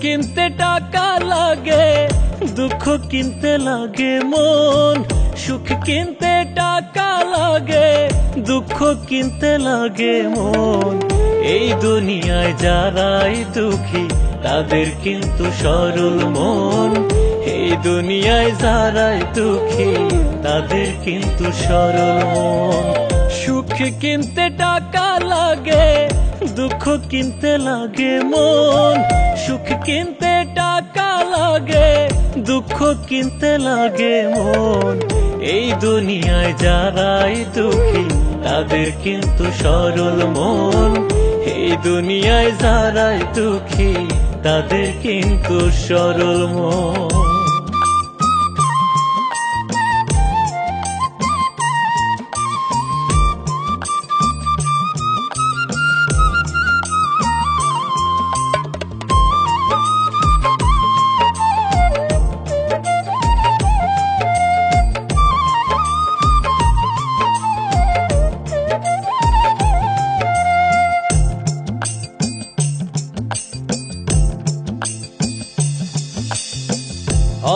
কিনতে টাকা লাগে, দুঃখ কিনতে লাগে মন। সুখ কিনতে টাকা লাগে, দুঃখ কিনতে লাগে মন। এই দুনিয়ায় যারাই দুঃখী তাদের কিন্তু সরল মন। এই দুনিয়ায় যারাই দুঃখী তাদের কিন্তু সরল মন। সুখ কিনতে টাকা লাগে, দুঃখ কিনতে লাগে মন। সুখ কিনতে টাকা লাগে, দুঃখ কিনতে লাগে মন। এই দুনিয়ায় যারাই দুঃখী তাদের কিন্তু সরল মন। এই দুনিয়ায় যারাই দুঃখী তাদের কিন্তু সরল মন।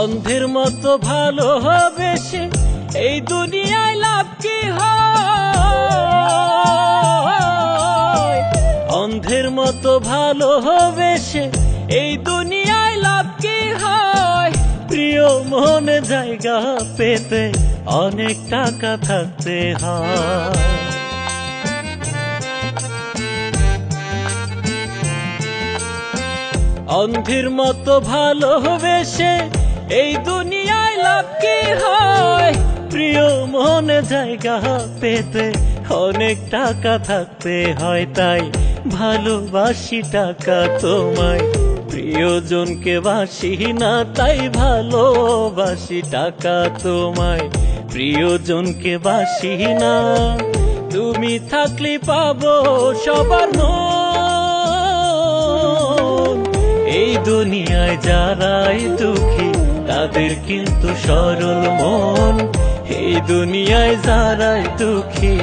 অন্ধের মতো ভালোবেসে এই দুনিয়ায় লাভ কি হয়? অন্ধের মতো ভালোবেসে এই দুনিয়ায় লাভ কি হয়? প্রিয় মনে জায়গা পেতে অনেক টাকা থাকতে হয়। অন্ধের মতো ভালোবেসে এই দুনিয়ায় লাভ কি হয়? প্রিয় মনে জায়গা পেতে অনেক টাকা থাকতে হয়। তাই ভালোবাসি টাকা তোমায়, প্রিয়জনকে বাসি না। তাই ভালোবাসি টাকা তোমায়, প্রিয়জনকে বাসি না। তুমি থাকলে পাবো সবার মন। এই দুনিয়ায় যারাই দুঃখী তাদের কিন্তু সরল মন। এই দুনিয়ায় যারাই দুঃখী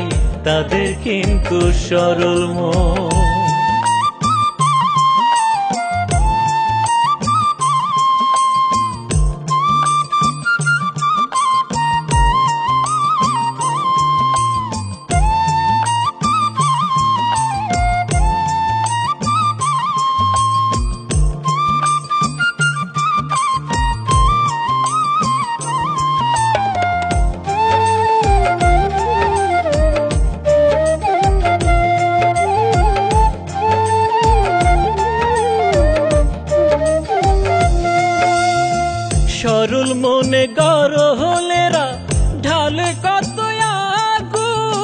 তাদের কিন্তু সরল মন। সরল মনে গরহলেরা ঢালে কত আগুন।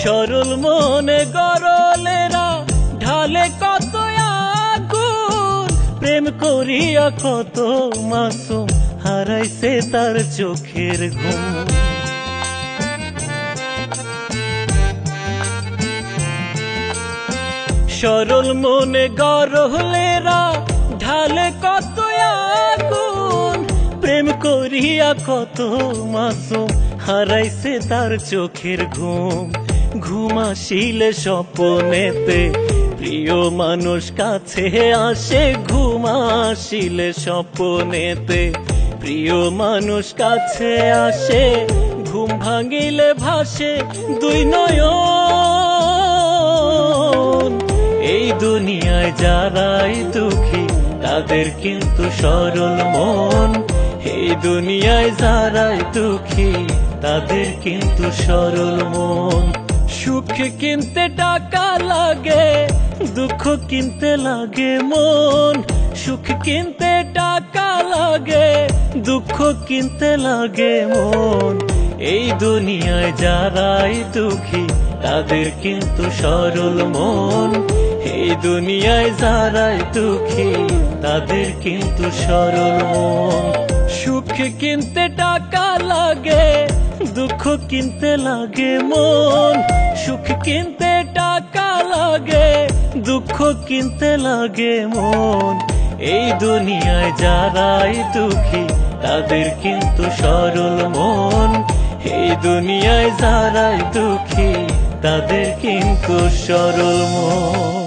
সরল মনে গরলেরা ঢালে কত আগুন। প্রেম করিয়া কত মাসুম হারাইছে তার চোখের ঘুম। সরল মনে গরহলেরা ঢালে কত আগুন। প্রেম করিয়া কত মাসুম হারাইছে তার চোখের ঘুম। ঘুম আসিলে স্বপ্নেতে প্রিয় মানুষ কাছে আসে। ঘুম আসিলে স্বপ্নেতে প্রিয় মানুষ কাছে আসে। ঘুম ভাঙিলে ভাসে দুই নয়ন। এই দুনিয়ায় যারাই দুঃখী তাদের কিন্তু সরল মন। এই দুনিয়ায় যারাই দুঃখী তাদের কিন্তু সরল মন। সুখ কিনতে টাকা লাগে, দুঃখ কিনতে লাগে মন। সুখ কিনতে টাকা লাগে, দুঃখ কিনতে লাগে মন। এই দুনিয়ায় যারাই দুঃখী তাদের কিন্তু সরল মন। এই দুনিয়ায় যারাই দুঃখী তাদের কিন্তু সরল মন। সুখ কিনতে টাকা লাগে, দুঃখ কিনতে লাগে মন। সুখ কিনতে টাকা লাগে, দুঃখ কিনতে লাগে মন। এই দুনিয়ায় যারাই দুঃখী তাদের কিন্তু সরল মন। এই দুনিয়ায় যারাই দুঃখী তাদের কিন্তু সরল মন।